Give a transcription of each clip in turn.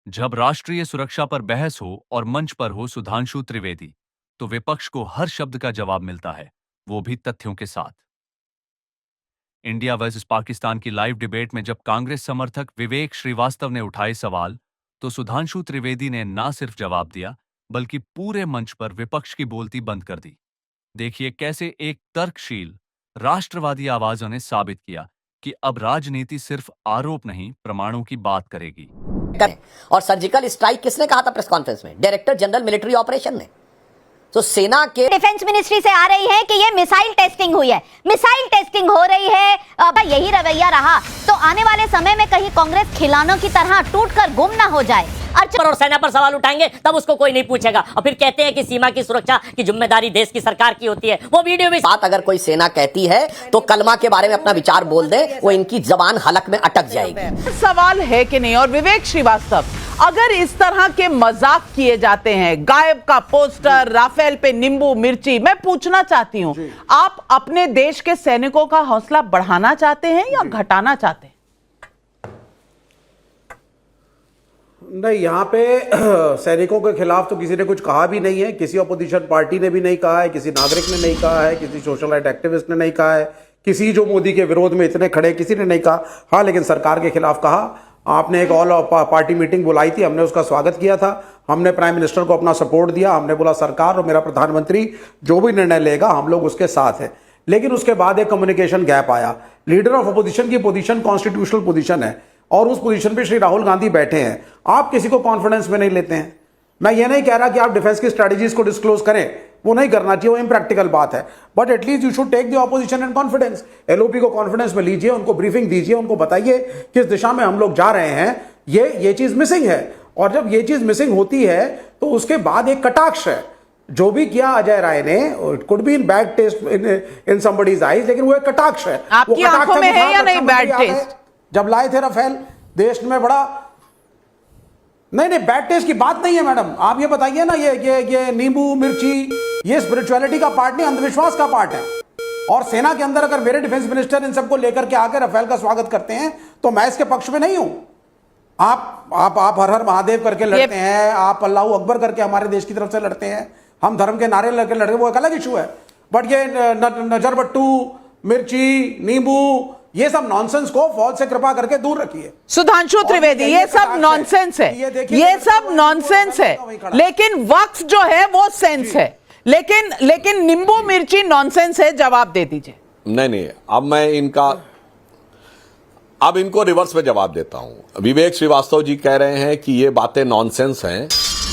जब राष्ट्रीय सुरक्षा पर बहस हो और मंच पर हो सुधांशु त्रिवेदी, तो विपक्ष को हर शब्द का जवाब मिलता है, वो भी तथ्यों के साथ। इंडिया वर्सेस पाकिस्तान की लाइव डिबेट में जब कांग्रेस समर्थक विवेक श्रीवास्तव ने उठाए सवाल, तो सुधांशु त्रिवेदी ने ना सिर्फ जवाब दिया, बल्कि पूरे मंच पर विपक्ष की बोलती बंद कर दी। देखिए कैसे एक तर्कशील, राष्ट्रवादी आवाजों ने साबित किया कि अब राजनीति सिर्फ आरोप नहीं, प्रमाणों की बात करेगी। और सर्जिकल स्ट्राइक किसने कहा था प्रेस कॉन्फ्रेंस में? डायरेक्टर जनरल मिलिट्री ऑपरेशन ने। तो सेना के डिफेंस मिनिस्ट्री से आ रही है कि ये मिसाइल टेस्टिंग हुई है, मिसाइल टेस्टिंग हो रही है। अब यही रवैया रहा तो आने वाले समय में कहीं कांग्रेस खिलौनों की तरह टूटकर गुम ना हो जाए। और सेना पर सवाल उठाएंगे तब उसको कोई नहीं पूछेगा, और फिर कहते हैं कि सीमा की सुरक्षा की जिम्मेदारी देश की सरकार की होती है। वो वीडियो में बात अगर कोई सेना कहती है तो कलमा के बारे में अपना विचार बोल दे, वो इनकी जबान हलक में अटक जाएगी। सवाल है कि नहीं? और विवेक श्रीवास्तव, अगर इस तरह के मजाक किए जाते हैं, गायब का पोस्टर, राफेल पे नींबू मिर्ची, मैं पूछना चाहती हूं, आप अपने देश के सैनिकों का हौसला बढ़ाना चाहते हैं या घटाना चाहते हैं? नहीं, यहाँ पे सैनिकों के खिलाफ तो किसी ने कुछ कहा भी नहीं है, किसी अपोजिशन पार्टी ने भी नहीं कहा है, किसी नागरिक ने नहीं कहा है, किसी सोशल राइट एक्टिविस्ट ने नहीं कहा है, किसी जो मोदी के विरोध में इतने खड़े किसी ने नहीं कहा। हाँ, लेकिन सरकार के खिलाफ कहा। आपने एक ऑल पार्टी मीटिंग बुलाई थी, हमने उसका स्वागत किया था, हमने प्राइम मिनिस्टर को अपना सपोर्ट दिया, हमने बोला सरकार और मेरा प्रधानमंत्री जो भी निर्णय लेगा हम लोग उसके साथ हैं। लेकिन उसके बाद एक कम्युनिकेशन गैप आया। लीडर ऑफ अपोजिशन की पोजीशन कॉन्स्टिट्यूशनल पोजीशन है और उस पोजीशन पे श्री राहुल गांधी बैठे हैं, आप किसी को कॉन्फिडेंस में नहीं लेते हैं। मैं ये नहीं कह रहा कि आप डिफेंस की स्ट्रेटजीज को डिस्क्लोज करें, वो नहीं करना चाहिए, वो इम्प्रैक्टिकल बात है, but at least you should take the opposition in confidence. LOP को कॉन्फिडेंस में लीजिए, उनको ब्रीफिंग दीजिए, उनको बताइए किस दिशा में हम लोग जा रहे हैं। ये चीज मिसिंग है, और जब ये चीज मिसिंग होती है तो उसके बाद एक कटाक्ष है। जो भी किया अजय राय ने, it could be in bad taste in somebody's eyes, लेकिन वो एक कटाक्ष है। आपकी आंखों में है या नहीं बैड टेस्ट? जब लाए थे राफेल, देश में बड़ा नहीं, बैड टेस्ट की बात नहीं है मैडम। आप ये बताइए ना, ये नींबू मिर्ची, ये स्पिरिचुअलिटी का पार्ट नहीं, अंधविश्वास का पार्ट है। और सेना के अंदर अगर मेरे डिफेंस मिनिस्टर इन सबको लेकर के आकर राफेल का स्वागत करते हैं तो मैं इसके पक्ष में नहीं हूं। आप हर हर महादेव करके लड़ते हैं, आप अल्लाह अकबर करके हमारे देश की तरफ से लड़ते हैं, हम धर्म के नारे लड़के लड़ते, वो एक अलग इशू है। बट ये नजरबट्टू, मिर्ची, नींबू, ये सब नॉनसेंस को फौज से कृपा करके दूर रखिए। सुधांशु त्रिवेदी, ये सब नॉनसेंस है, ये सब नॉनसेंस है, लेकिन वक्फ जो है वो सेंस है। लेकिन नींबू मिर्ची नॉनसेंस है, जवाब दे दीजिए। नहीं, अब इनको रिवर्स में जवाब देता हूं। विवेक श्रीवास्तव जी कह रहे हैं कि ये बातें नॉनसेंस हैं,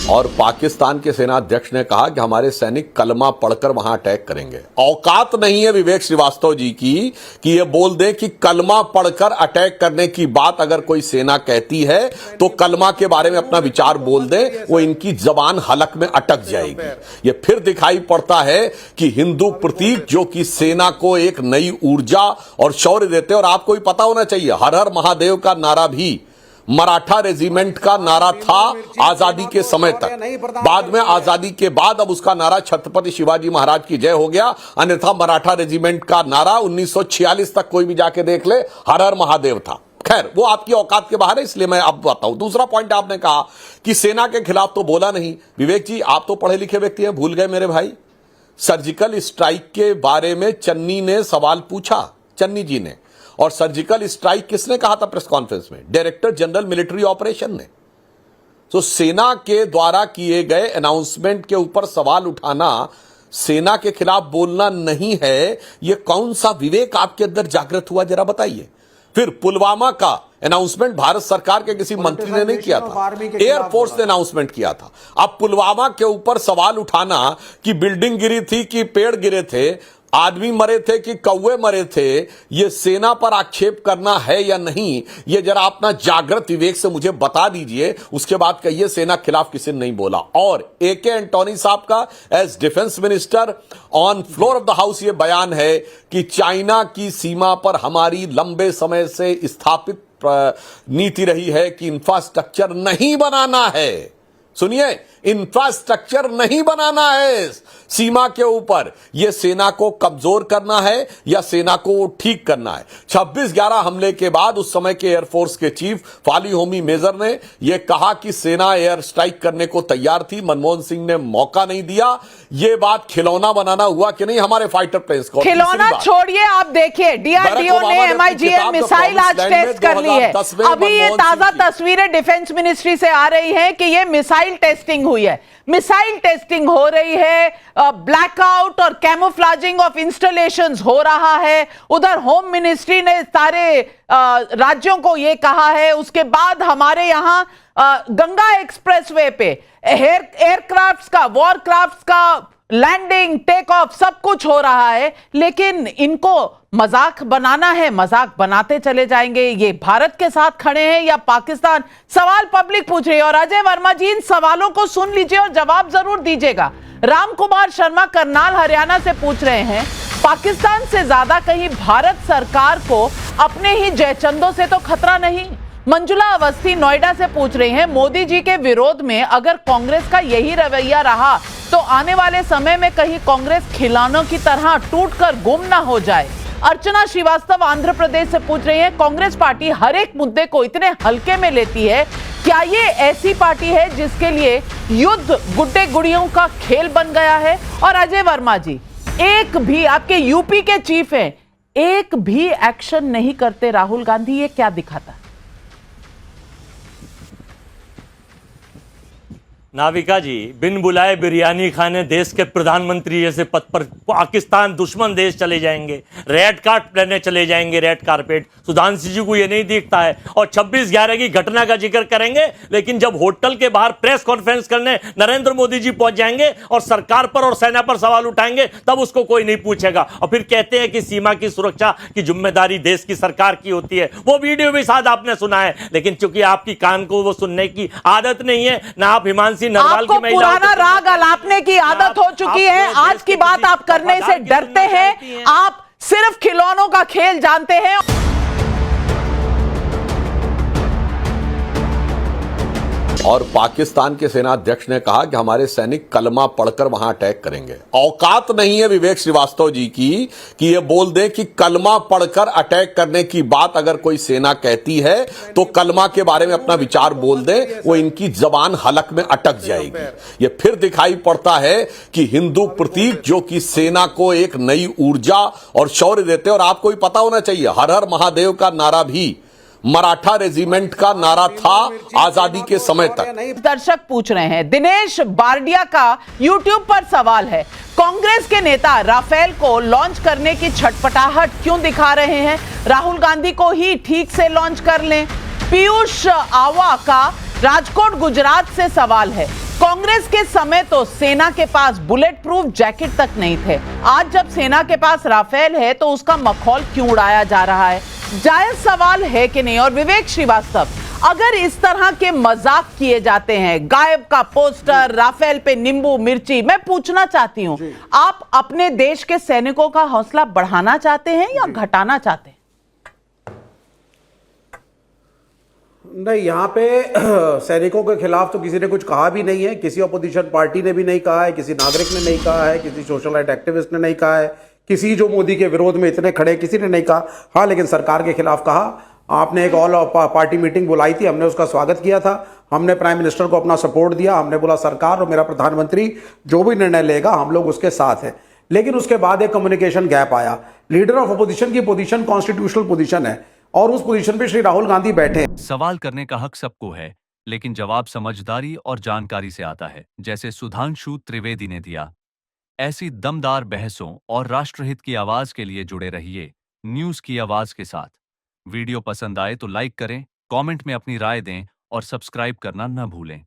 और पाकिस्तान के सेना अध्यक्ष ने कहा कि हमारे सैनिक कलमा पढ़कर वहां अटैक करेंगे। औकात नहीं है विवेक श्रीवास्तव जी की कि ये बोल दें कि कलमा पढ़कर अटैक करने की बात अगर कोई सेना कहती है तो कलमा के बारे में अपना विचार बोल दें, वो इनकी जबान हलक में अटक जाएगी। ये फिर दिखाई पड़ता है कि हिंदू प्रतीक जो कि सेना को एक नई ऊर्जा और शौर्य देते हैं। और आपको भी पता होना चाहिए, हर हर महादेव का नारा भी मराठा रेजिमेंट का नारा था आजादी के समय तक। बाद में आजादी के बाद अब उसका नारा छत्रपति शिवाजी महाराज की जय हो गया। अन्यथा मराठा रेजिमेंट का नारा 1946 तक कोई भी जाके देख ले, हर हर महादेव था। खैर, वो आपकी औकात के बाहर है, इसलिए मैं अब बताऊं। दूसरा पॉइंट, आपने कहा कि सेना के खिलाफ तो बोला नहीं। विवेक जी, आप तो पढ़े लिखे व्यक्ति हैं, भूल गए मेरे भाई? सर्जिकल स्ट्राइक के बारे में चन्नी ने सवाल पूछा, चन्नी जी ने, और सर्जिकल स्ट्राइक किसने कहा था प्रेस कॉन्फ्रेंस में? डायरेक्टर जनरल मिलिट्री ऑपरेशन ने। तो सेना के द्वारा किए गए अनाउंसमेंट के ऊपर सवाल उठाना सेना के खिलाफ बोलना नहीं है। यह कौन सा विवेक आपके अंदर जागृत हुआ, जरा बताइए। फिर पुलवामा का अनाउंसमेंट भारत सरकार के किसी मंत्री ने नहीं किया था, एयरफोर्स ने अनाउंसमेंट किया था। अब पुलवामा के ऊपर सवाल उठाना कि बिल्डिंग गिरी थी कि पेड़ गिरे थे, आदमी मरे थे कि कौवे मरे थे, ये सेना पर आक्षेप करना है या नहीं, ये जरा अपना जागृत विवेक से मुझे बता दीजिए। उसके बाद कहिए सेना खिलाफ किसी ने नहीं बोला। और AK एंटोनी साहब का as defence minister on floor of the house ये बयान है कि चाइना की सीमा पर हमारी लंबे समय से स्थापित नीति रही है कि इंफ्रास्ट्रक्चर नहीं बनाना है। सुनिए, इंफ्रास्ट्रक्चर नहीं बनाना है सीमा के ऊपर, यह सेना को कमजोर करना है या सेना को ठीक करना है। 26/11 हमले के बाद उस समय के एयरफोर्स के चीफ फाली होमी मेजर ने यह कहा कि सेना एयर स्ट्राइक करने को तैयार थी, मनमोहन सिंह ने मौका नहीं दिया। यह बात खिलौना बनाना हुआ कि नहीं हमारे फाइटर प्लेन्स को। खिलौना छोड़िए, आप देखिए डीआरडीओ ने MIGM मिसाइल आज टेस्ट कर ली है। अभी ये ताजा तस्वीरें डिफेंस मिनिस्ट्री से आ रही हैं कि ये मिसाइल टेस्टिंग हुई है, मिसाइल टेस्टिंग हो रही है, ब्लैकआउट और कैमोफ्लाजिंग ऑफ इंस्टॉलेशंस हो रहा है। उधर होम मिनिस्ट्री ने सारे राज्यों को यह कहा है। उसके बाद हमारे यहां गंगा एक्सप्रेसवे पे एयरक्राफ्ट्स का, वॉरक्राफ्ट्स का लैंडिंग, टेक ऑफ सब कुछ हो रहा है, लेकिन इनको मजाक बनाना है, मजाक बनाते चले जाएंगे। ये भारत के साथ खड़े हैं या पाकिस्तान? सवाल पब्लिक पूछ रही है। और अजय वर्मा जी, इन सवालों को सुन लीजिए और जवाब जरूर दीजिएगा। राम कुमार शर्मा करनाल हरियाणा से पूछ रहे हैं, पाकिस्तान से ज्यादा कहीं भारत सरकार को अपने ही जयचंदों से तो खतरा नहीं? मंजुला अवस्थी नोएडा से पूछ रही हैं, मोदी जी के विरोध में अगर कांग्रेस का यही रवैया रहा तो आने वाले समय में कहीं कांग्रेस खिलौनों की तरह टूटकर गुम ना हो जाए। अर्चना श्रीवास्तव आंध्र प्रदेश से पूछ रही है, कांग्रेस पार्टी हर एक मुद्दे को इतने हल्के में लेती है, क्या ये ऐसी पार्टी है जिसके लिए युद्ध गुड्डे गुड़ियों का खेल बन गया है? और अजय वर्मा जी, एक भी आपके यूपी के चीफ हैं, एक भी एक्शन नहीं करते राहुल गांधी, ये क्या दिखाता है? नाविका जी, बिन बुलाए बिरयानी खाने देश के प्रधानमंत्री जैसे पद पर पाकिस्तान दुश्मन देश चले जाएंगे, रेड कार्पेट लेने चले जाएंगे, रेड कार्पेट। सुधांशु जी को ये नहीं दिखता है और 26/11 की घटना का जिक्र करेंगे, लेकिन जब होटल के बाहर प्रेस कॉन्फ्रेंस करने नरेंद्र मोदी जी पहुंच जाएंगे और सरकार पर और सेना पर सवाल उठाएंगे, तब उसको कोई नहीं पूछेगा। और फिर कहते हैं कि सीमा की सुरक्षा की जिम्मेदारी देश की सरकार की होती है। वो वीडियो भी शायद आपने सुना है, लेकिन चूंकि आपकी कान को वो सुनने की आदत नहीं है, ना आप हिमांशी आपको पुराना राग अलापने की आदत हो चुकी है। आज की बात आप करने से डरते हैं, आप सिर्फ खिलौनों का खेल जानते हैं। और पाकिस्तान के सेनाध्यक्ष ने कहा कि हमारे सैनिक कलमा पढ़कर वहां अटैक करेंगे। औकात नहीं है विवेक श्रीवास्तव जी की कि ये बोल दें कि कलमा पढ़कर अटैक करने की बात अगर कोई सेना कहती है तो कलमा के बारे में अपना विचार बोल दें, वो इनकी जबान हलक में अटक जाएगी। ये फिर दिखाई पड़ता है कि हिंदू प्रतीक जो कि सेना को एक नई ऊर्जा और शौर्य देते, और आपको भी पता होना चाहिए हर हर महादेव का नारा भी मराठा रेजिमेंट का नारा था आजादी के समय तक। दर्शक पूछ रहे हैं, दिनेश बारडिया का यूट्यूब पर सवाल है, कांग्रेस के नेता राफेल को लॉन्च करने की छटपटाहट क्यों दिखा रहे हैं? राहुल गांधी को ही ठीक से लॉन्च कर लें। पीयूष आवा का राजकोट गुजरात से सवाल है, कांग्रेस के समय तो सेना के पास बुलेट प्रूफ जैकेट तक नहीं थे, आज जब सेना के पास राफेल है तो उसका मखौल क्यों उड़ाया जा रहा है? जायज सवाल है कि नहीं? और विवेक श्रीवास्तव, अगर इस तरह के मजाक किए जाते हैं, गायब का पोस्टर, राफेल पे नींबू मिर्ची, मैं पूछना चाहती हूं, आप अपने देश के सैनिकों का हौसला बढ़ाना चाहते हैं या घटाना चाहते हैं? नहीं, यहाँ पे सैनिकों के खिलाफ तो किसी ने कुछ कहा भी नहीं है, किसी अपोजिशन पार्टी ने भी नहीं कहा है, किसी नागरिक ने नहीं कहा है, किसी सोशल राइट एक्टिविस्ट ने नहीं कहा है, किसी जो मोदी के विरोध में इतने खड़े किसी ने नहीं कहा। हाँ, लेकिन सरकार के खिलाफ कहा। आपने एक ऑल पार्टी मीटिंग बुलाई थी, हमने उसका स्वागत किया था, हमने प्राइम मिनिस्टर को अपना सपोर्ट दिया, हमने बोला सरकार और मेरा प्रधानमंत्री जो भी निर्णय लेगा हम लोग उसके साथ हैं। लेकिन उसके बाद एक कम्युनिकेशन गैप आया। लीडर ऑफ अपोजिशन की पोजीशन कॉन्स्टिट्यूशनल पोजीशन है और उस पोजीशन पे श्री राहुल गांधी बैठे हैं। सवाल करने का हक सबको है, लेकिन जवाब समझदारी और जानकारी से आता है, जैसे सुधांशु त्रिवेदी ने दिया। ऐसी दमदार बहसों और राष्ट्रहित की आवाज के लिए जुड़े रहिए न्यूज की आवाज के साथ। वीडियो पसंद आए तो लाइक करें, कमेंट में अपनी राय दें और सब्सक्राइब करना न भूलें।